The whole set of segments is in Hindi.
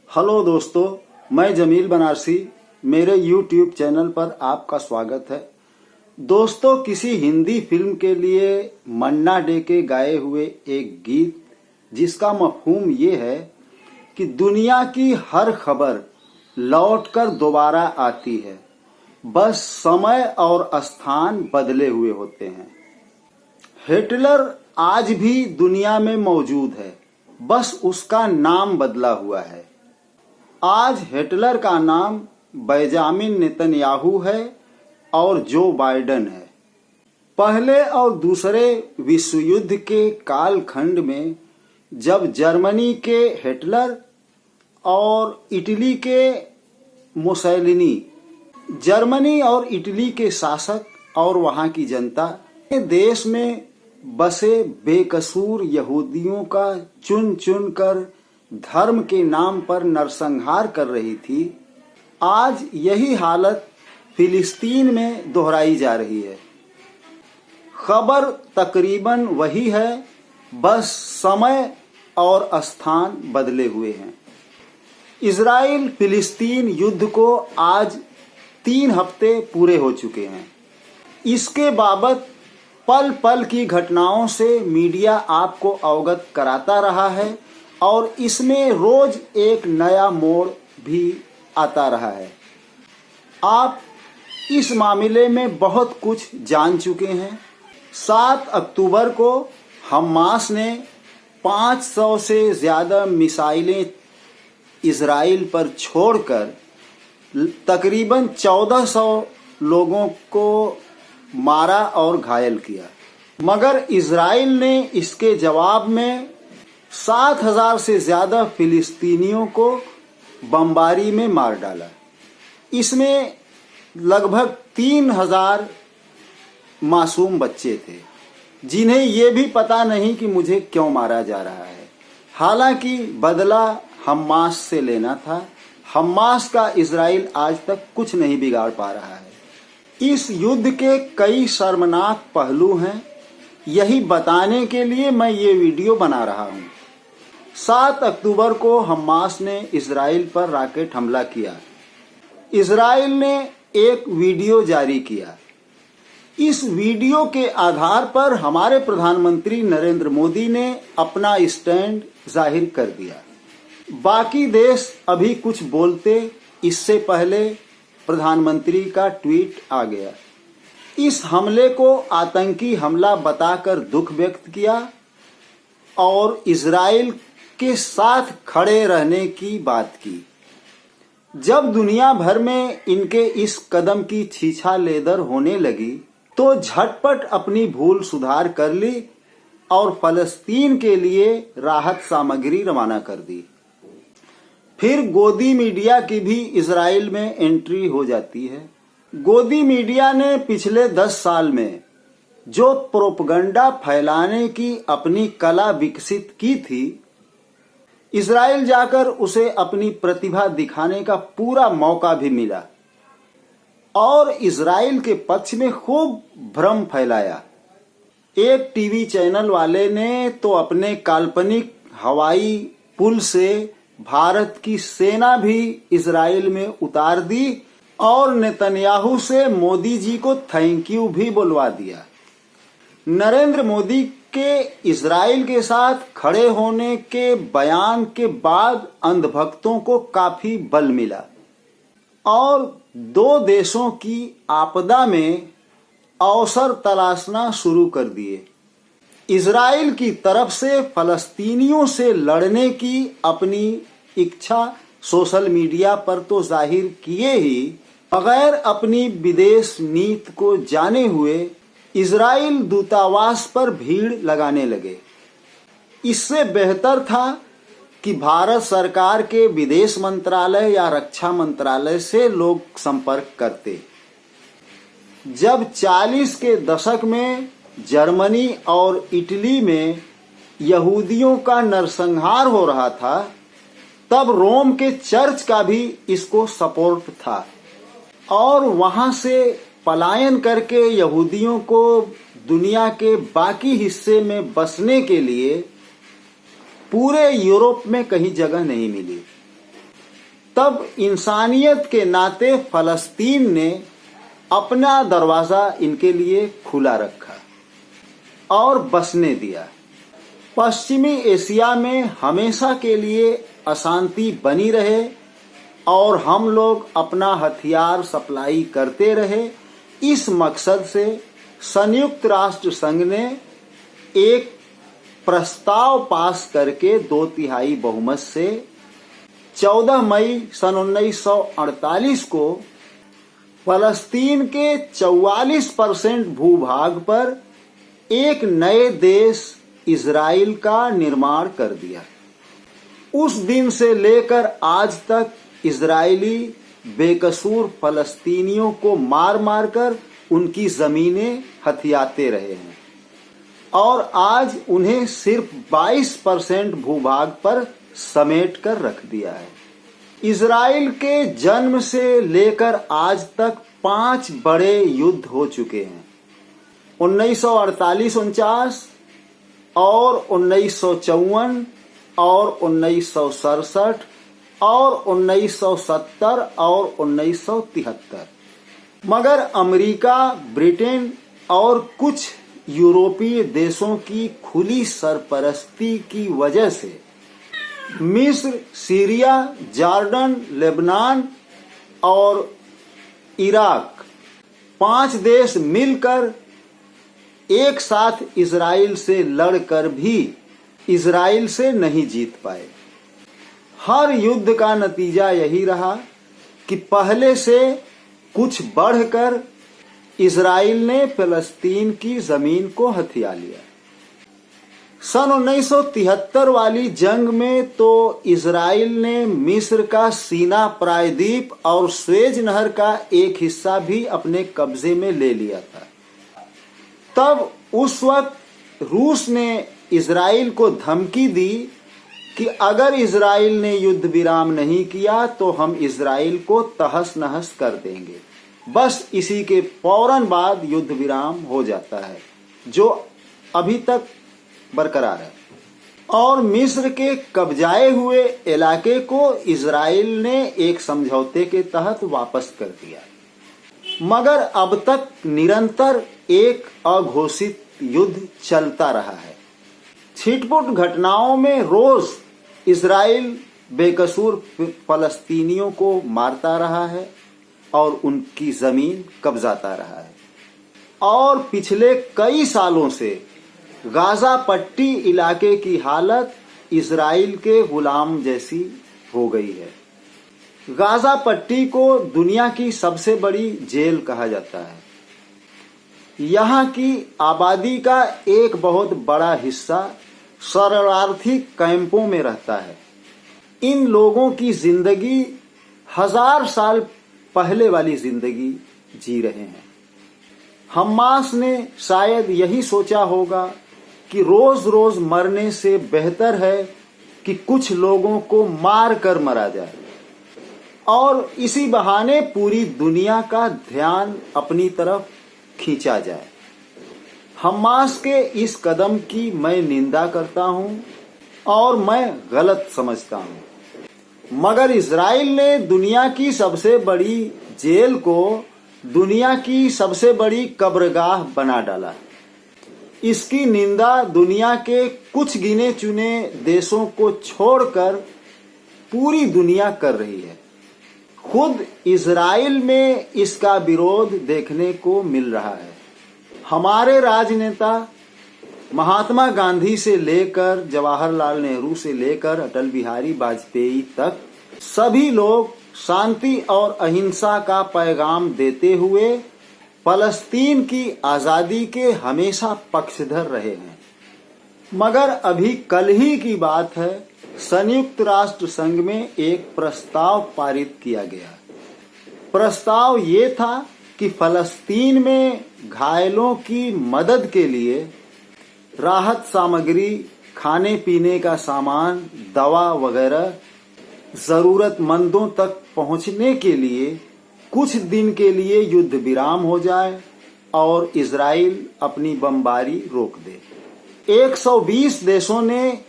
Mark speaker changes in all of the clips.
Speaker 1: हेलो दोस्तों, मैं जमील बनारसी। मेरे YouTube चैनल पर आपका स्वागत है। दोस्तों, किसी हिंदी फिल्म के लिए मन्ना डे के गाए हुए एक गीत जिसका मफहूम ये है कि दुनिया की हर खबर लौटकर दोबारा आती है, बस समय और स्थान बदले हुए होते हैं। हिटलर आज भी दुनिया में मौजूद है, बस उसका नाम बदला हुआ है। आज हिटलर का नाम बेंजामिन नेतन्याहू है और जो बाइडेन है। पहले और दूसरे विश्व युद्ध के कालखंड में जब जर्मनी के हिटलर और इटली के मुसोलिनी, जर्मनी और इटली के शासक और वहां की जनता देश में बसे बेकसूर यहूदियों का चुन चुन कर धर्म के नाम पर नरसंहार कर रही थी, आज यही हालत फिलिस्तीन में दोहराई जा रही है। खबर तकरीबन वही है, बस समय और स्थान बदले हुए हैं। इजराइल फिलिस्तीन युद्ध को आज 3 हफ्ते पूरे हो चुके हैं। इसके बाबत पल पल की घटनाओं से मीडिया आपको अवगत कराता रहा है और इसमें रोज एक नया मोड़ भी आता रहा है। आप इस मामले में बहुत कुछ जान चुके हैं। 7 अक्टूबर को हमास ने 500 से ज्यादा मिसाइलें इजराइल पर छोड़कर तकरीबन 1400 लोगों को मारा और घायल किया, मगर इजराइल ने इसके जवाब में 7,000 से ज्यादा फिलिस्तीनियों को बमबारी में मार डाला। इसमें लगभग 3,000 मासूम बच्चे थे, जिन्हें ये भी पता नहीं कि मुझे क्यों मारा जा रहा है। हालांकि बदला हमास से लेना था। हमास का इजराइल आज तक कुछ नहीं बिगाड़ पा रहा है। इस युद्ध के कई शर्मनाक पहलू हैं, यही बताने के लिए मैं ये वीडियो बना रहा हूँ। 7 अक्टूबर को हमास ने इजराइल पर रॉकेट हमला किया। इजराइल ने एक वीडियो जारी किया। इस वीडियो के आधार पर हमारे प्रधानमंत्री नरेंद्र मोदी ने अपना स्टैंड जाहिर कर दिया। बाकी देश अभी कुछ बोलते, इससे पहले प्रधानमंत्री का ट्वीट आ गया। इस हमले को आतंकी हमला बताकर दुख व्यक्त किया और इजराइल के साथ खड़े रहने की बात की। जब दुनिया भर में इनके इस कदम की छीछालेदर होने लगी तो झटपट अपनी भूल सुधार कर ली और फलस्तीन के लिए राहत सामग्री रवाना कर दी। फिर गोदी मीडिया की भी इजराइल में एंट्री हो जाती है। गोदी मीडिया ने पिछले 10 साल में जो प्रोपगंडा फैलाने की अपनी कला विकसित की थी, इजराइल जाकर उसे अपनी प्रतिभा दिखाने का पूरा मौका भी मिला और इजराइल के पक्ष में खूब भ्रम फैलाया। एक टीवी चैनल वाले ने तो अपने काल्पनिक हवाई पुल से भारत की सेना भी इजराइल में उतार दी और नेतन्याहू से मोदी जी को थैंक यू भी बुलवा दिया। नरेंद्र मोदी के इजराइल के साथ खड़े होने के बयान के बाद अंधभक्तों को काफी बल मिला और 2 देशों की आपदा में अवसर तलाशना शुरू कर दिए। इजराइल की तरफ से फलस्तीनियों से लड़ने की अपनी इच्छा सोशल मीडिया पर तो जाहिर किए ही, बगैर अपनी विदेश नीति को जाने हुए इजराइल दूतावास पर भीड़ लगाने लगे। इससे बेहतर था कि भारत सरकार के विदेश मंत्रालय या रक्षा मंत्रालय से लोग संपर्क करते। जब 40 के दशक में जर्मनी और इटली में यहूदियों का नरसंहार हो रहा था, तब रोम के चर्च का भी इसको सपोर्ट था और वहां से पलायन करके यहूदियों को दुनिया के बाकी हिस्से में बसने के लिए पूरे यूरोप में कहीं जगह नहीं मिली। तब इंसानियत के नाते फलस्तीन ने अपना दरवाजा इनके लिए खुला रखा और बसने दिया। पश्चिमी एशिया में हमेशा के लिए अशांति बनी रहे और हम लोग अपना हथियार सप्लाई करते रहे, इस मकसद से संयुक्त राष्ट्र संघ ने एक प्रस्ताव पास करके 2/3 बहुमत से 14 मई सन 1948 को फलस्तीन के 44% भूभाग पर एक नए देश इजराइल का निर्माण कर दिया। उस दिन से लेकर आज तक इजरायली बेकसूर फलस्तीनियों को मार मार कर उनकी जमीनें हथियाते रहे हैं और आज उन्हें सिर्फ 22% भूभाग पर समेट कर रख दिया है। इजराइल के जन्म से लेकर आज तक 5 बड़े युद्ध हो चुके हैं। 1948-49 और 1954 और 1967 और 1970 और 1973। मगर अमेरिका, ब्रिटेन और कुछ यूरोपीय देशों की खुली सरपरस्ती की वजह से मिस्र, सीरिया, जॉर्डन, लेबनान और इराक 5 देश मिलकर एक साथ इजराइल से लड़कर भी इजराइल से नहीं जीत पाए। हर युद्ध का नतीजा यही रहा कि पहले से कुछ बढ़कर इजराइल ने फिलिस्तीन की जमीन को हथिया लिया। सन 1973 वाली जंग में तो इजराइल ने मिस्र का सीना प्रायद्वीप और स्वेज नहर का एक हिस्सा भी अपने कब्जे में ले लिया था। तब उस वक्त रूस ने इजराइल को धमकी दी कि अगर इजराइल ने युद्ध विराम नहीं किया तो हम इजराइल को तहस नहस कर देंगे। बस इसी के फौरन बाद युद्ध विराम हो जाता है, जो अभी तक बरकरार है, और मिस्र के कब्जाए हुए इलाके को इजराइल ने एक समझौते के तहत वापस कर दिया। मगर अब तक निरंतर एक अघोषित युद्ध चलता रहा है। छिटपुट घटनाओं में रोज इजराइल बेकसूर फलस्तीनियों को मारता रहा है और उनकी जमीन कब्जाता रहा है। और पिछले कई सालों से गाजा पट्टी इलाके की हालत इजराइल के गुलाम जैसी हो गई है। गाजा पट्टी को दुनिया की सबसे बड़ी जेल कहा जाता है। यहाँ की आबादी का एक बहुत बड़ा हिस्सा शरणार्थी कैंपों में रहता है। इन लोगों की जिंदगी 1000 साल पहले वाली जिंदगी जी रहे हैं। हमास ने शायद यही सोचा होगा कि रोज रोज मरने से बेहतर है कि कुछ लोगों को मार कर मरा जाए और इसी बहाने पूरी दुनिया का ध्यान अपनी तरफ खींचा जाए। हमास के इस कदम की मैं निंदा करता हूं और मैं गलत समझता हूं। मगर इजराइल ने दुनिया की सबसे बड़ी जेल को दुनिया की सबसे बड़ी कब्रगाह बना डाला। इसकी निंदा दुनिया के कुछ गिने चुने देशों को छोड़कर पूरी दुनिया कर रही है। खुद इजराइल में इसका विरोध देखने को मिल रहा है। हमारे राजनेता महात्मा गांधी से लेकर जवाहरलाल नेहरू से लेकर अटल बिहारी वाजपेयी तक सभी लोग शांति और अहिंसा का पैगाम देते हुए फलस्तीन की आजादी के हमेशा पक्षधर रहे हैं। मगर अभी कल ही की बात है, संयुक्त राष्ट्र संघ में एक प्रस्ताव पारित किया गया। प्रस्ताव ये था कि फलस्तीन में घायलों की मदद के लिए राहत सामग्री, खाने पीने का सामान, दवा वगैरह जरूरतमंदों तक पहुंचने के लिए कुछ दिन के लिए युद्ध विराम हो जाए और इजराइल अपनी बमबारी रोक दे। 120 देशों ने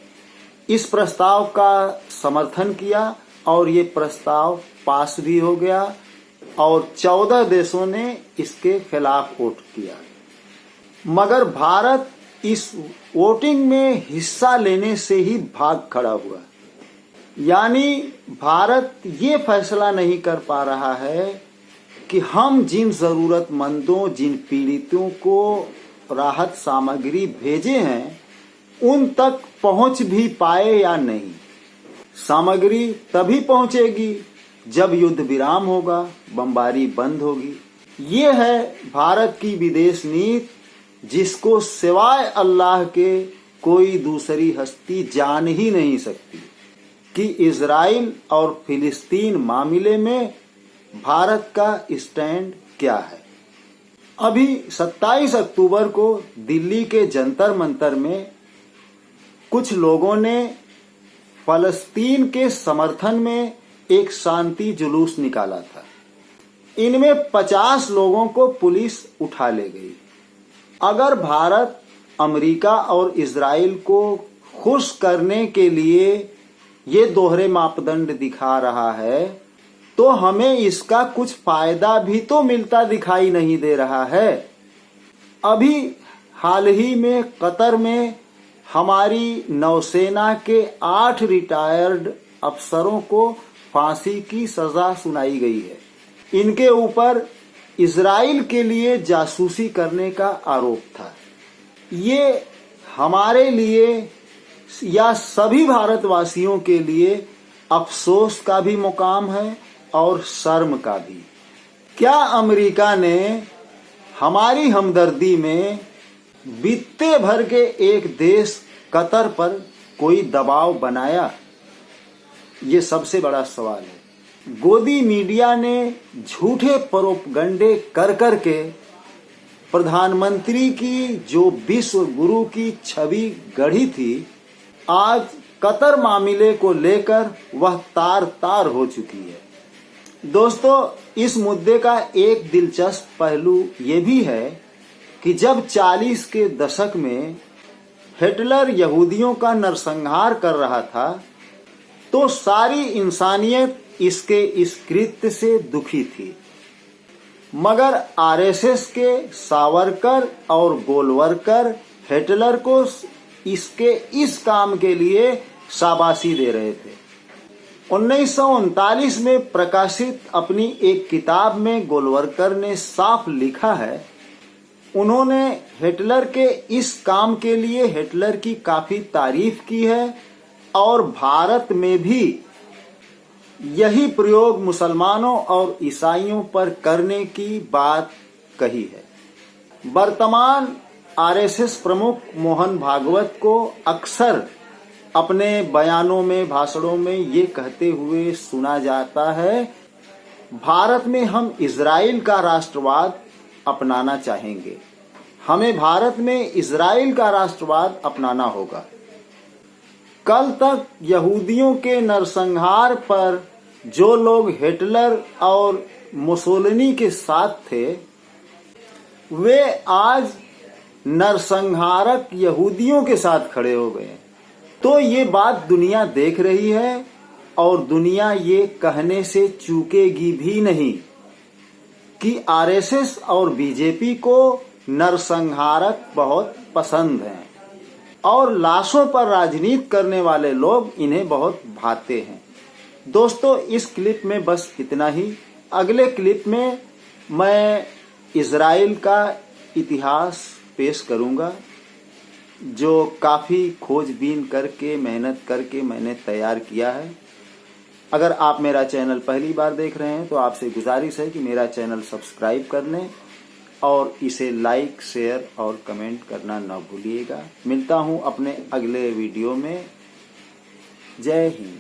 Speaker 1: इस प्रस्ताव का समर्थन किया और ये प्रस्ताव पास भी हो गया और 14 देशों ने इसके खिलाफ वोट किया। मगर भारत इस वोटिंग में हिस्सा लेने से ही भाग खड़ा हुआ। यानी भारत ये फैसला नहीं कर पा रहा है कि हम जिन जरूरतमंदों, जिन पीड़ितों को राहत सामग्री भेजे हैं उन तक पहुंच भी पाए या नहीं। सामग्री तभी पहुंचेगी जब युद्ध विराम होगा, बमबारी बंद होगी। ये है भारत की विदेश नीति, जिसको सिवाय अल्लाह के कोई दूसरी हस्ती जान ही नहीं सकती कि इजराइल और फिलिस्तीन मामले में भारत का स्टैंड क्या है। अभी 27 अक्टूबर को दिल्ली के जंतर मंतर में कुछ लोगों ने फलस्तीन के समर्थन में एक शांति जुलूस निकाला था। इनमें 50 लोगों को पुलिस उठा ले गई। अगर भारत अमेरिका और इजराइल को खुश करने के लिए ये दोहरे मापदंड दिखा रहा है तो हमें इसका कुछ फायदा भी तो मिलता दिखाई नहीं दे रहा है। अभी हाल ही में कतर में हमारी नौसेना के 8 रिटायर्ड अफसरों को फांसी की सजा सुनाई गई है। इनके ऊपर इजराइल के लिए जासूसी करने का आरोप था। ये हमारे लिए या सभी भारतवासियों के लिए अफसोस का भी मुकाम है और शर्म का भी। क्या अमेरिका ने हमारी हमदर्दी में बित्ते भर के एक देश कतर पर कोई दबाव बनाया? ये सबसे बड़ा सवाल है। गोदी मीडिया ने झूठे प्रोपगंडे कर कर के प्रधानमंत्री की जो विश्व गुरु की छवि गढ़ी थी, आज कतर मामले को लेकर वह तार तार हो चुकी है। दोस्तों, इस मुद्दे का एक दिलचस्प पहलू ये भी है कि जब 40 के दशक में हिटलर यहूदियों का नरसंहार कर रहा था तो सारी इंसानियत इसके इस कृत्य से दुखी थी। मगर आरएसएस के सावरकर और गोलवरकर हिटलर को इसके इस काम के लिए शाबाशी दे रहे थे। 1939 में प्रकाशित अपनी एक किताब में गोलवरकर ने साफ लिखा है, उन्होंने हिटलर के इस काम के लिए हिटलर की काफी तारीफ की है और भारत में भी यही प्रयोग मुसलमानों और ईसाइयों पर करने की बात कही है। वर्तमान आरएसएस प्रमुख मोहन भागवत को अक्सर अपने बयानों में, भाषणों में ये कहते हुए सुना जाता है, भारत में हम इजराइल का राष्ट्रवाद अपनाना चाहेंगे, हमें भारत में इजराइल का राष्ट्रवाद अपनाना होगा। कल तक यहूदियों के नरसंहार पर जो लोग हिटलर और मुसोलिनी के साथ थे, वे आज नरसंहारक यहूदियों के साथ खड़े हो गए। तो ये बात दुनिया देख रही है और दुनिया ये कहने से चूकेगी भी नहीं कि आरएसएस और बीजेपी को नरसंहारक बहुत पसंद हैं और लाशों पर राजनीति करने वाले लोग इन्हें बहुत भाते हैं। दोस्तों, इस क्लिप में बस इतना ही। अगले क्लिप में मैं इजराइल का इतिहास पेश करूंगा, जो काफ़ी खोजबीन करके, मेहनत करके मैंने तैयार किया है। अगर आप मेरा चैनल पहली बार देख रहे हैं तो आपसे गुजारिश है कि मेरा चैनल सब्सक्राइब कर लें और इसे लाइक, शेयर और कमेंट करना न भूलिएगा। मिलता हूं अपने अगले वीडियो में। जय हिंद।